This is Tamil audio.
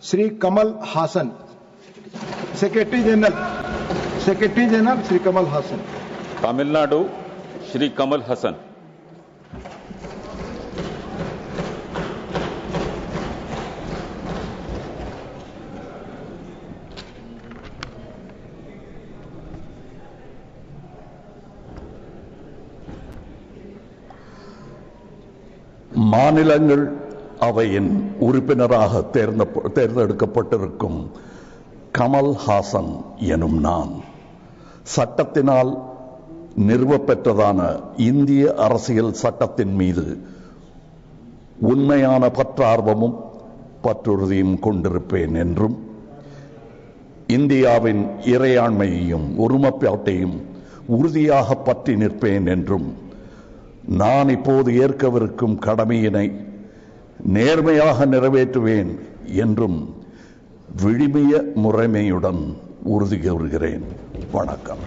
Sri Kamal Hassan, Secretary General, Sri Kamal Hassan. Tamil Nadu, Sri Kamal Hassan. மாநிலங்கள் அவையின் உறுப்பினராக தேர்ந்தெடுக்கப்பட்டிருக்கும் கமல் ஹாசன் எனும் நான் சட்டத்தினால் நிறுவப்பெற்றதான இந்திய அரசியல் சட்டத்தின் மீது உண்மையான பற்றார்வமும் பற்றுறுதியும் கொண்டிருப்பேன் என்றும் இந்தியாவின் இறையாண்மையையும் ஒருமைப்பாட்டையும் உறுதியாக பற்றி நிற்பேன் என்றும் நான் இப்போது ஏற்கவிருக்கும் கடமையினை நேர்மையாக நிறைவேற்றுவேன் என்றும் விழுமிய முறைமையுடன் உறுதி கூறுகிறேன். வணக்கம்.